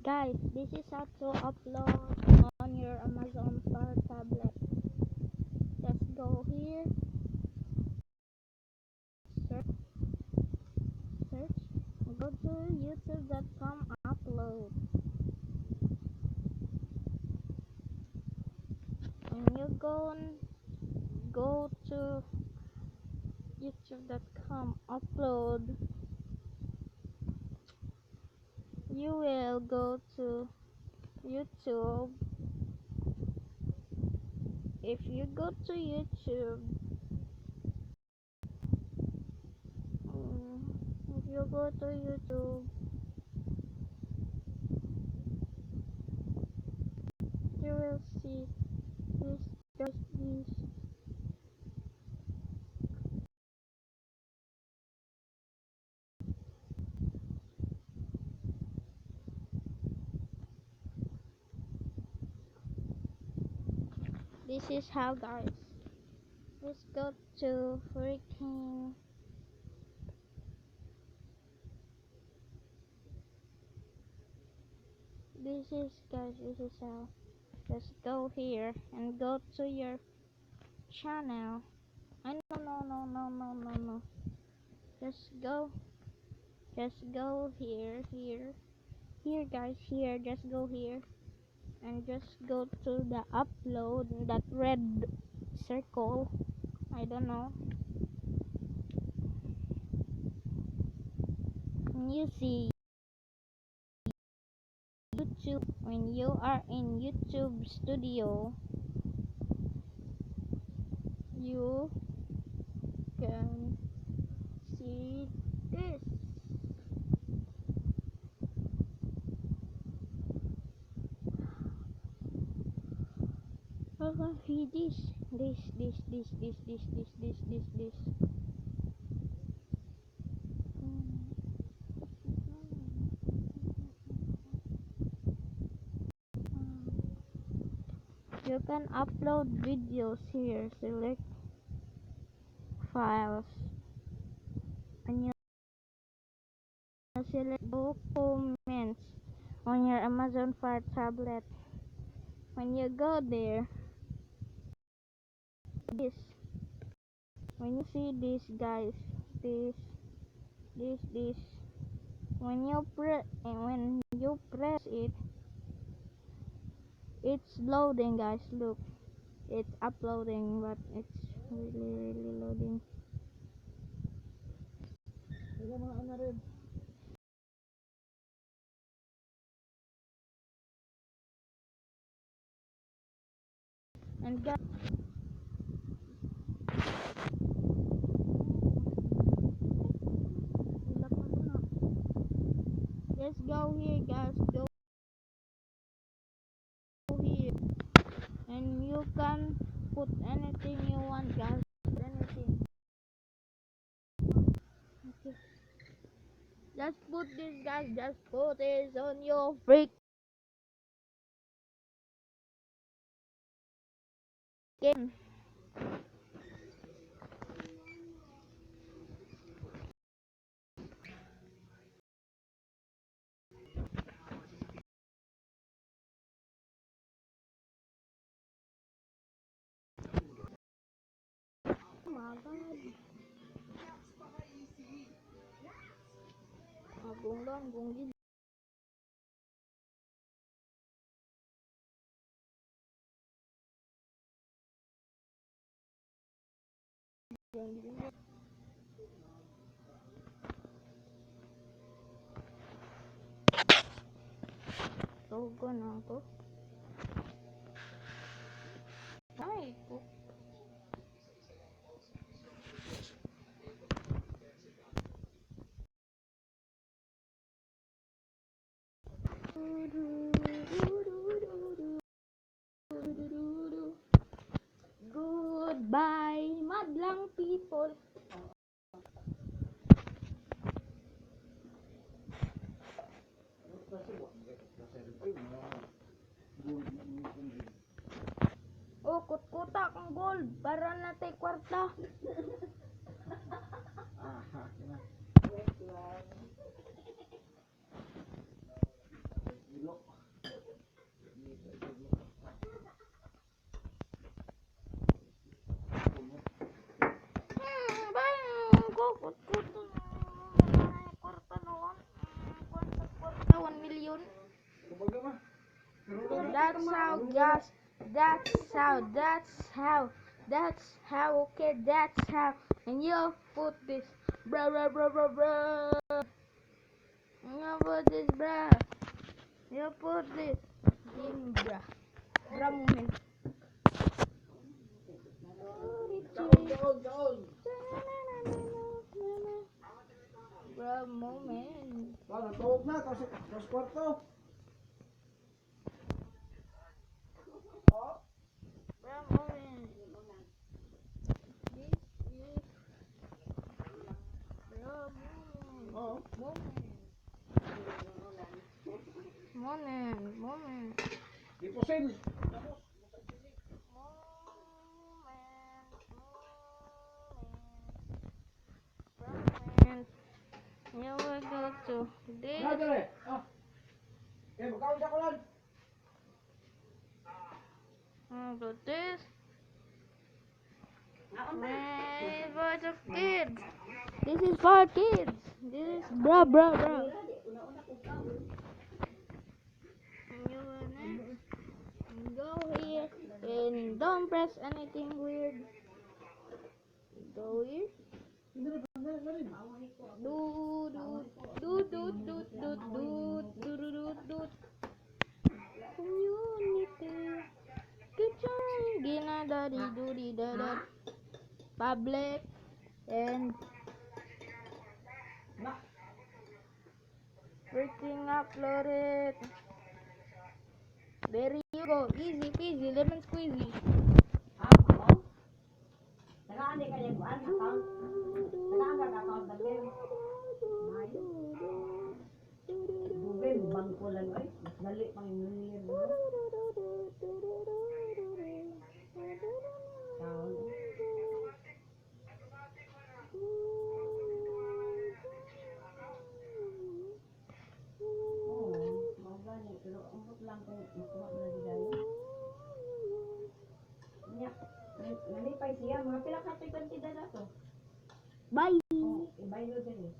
Guys, this is how to upload on your Amazon Fire tablet. Just go here, search, go to youtube.com, upload. When you go to youtube.com, upload, you will go to YouTube. If you go to YouTube, you will see this, just this. This is how, guys. Let's go to freaking this is how. Just go here and go to your channel. No. Just go here, guys, here. Just go here and just go to the upload, that red circle. I don't know. And you see YouTube. When you are in YouTube Studio, you can see this. See this. You can upload videos here. Select files and you select documents on your Amazon Fire tablet. When you go there, this, when you see this, guys, this, when you press it, it's loading, guys. Look, it's uploading, but it's really loading. And guys, just go here, guys, go here, and you can put anything you want, guys. Anything. Okay. Just put this, guys. Just put this on your freaking Agung gitu. Logo na ako. Ay po. Goodbye, madlang people. Oh, kut-kuta kang gold para natay kwarta. That's how, guys. That's how, okay, that's how. And you put this, bruh, bruh, bruh, bruh, bruh. And you put this, bruh. You put this in, bruh. Bruh moment. Bruh moment. Natulog na, tapos kwarto. Bruh moment. This is bruh moment. Oo. Moment. Lipusin. Moment. You will go to this. Nadire. Magkawin ako lang. Go this. Man, for the kids. This is for kids. This is bruh. You wanna go here and don't press anything weird. Go here. Do. Community. Kitchen. Gina daddy doody dada. Public and freaking upload it. There you go. Easy peasy lemon squeezy. Bangko lang ay. Dali pang inulir mo. Nalipay siya, mga pila ka tida na to. Bye. Ibay no din eh.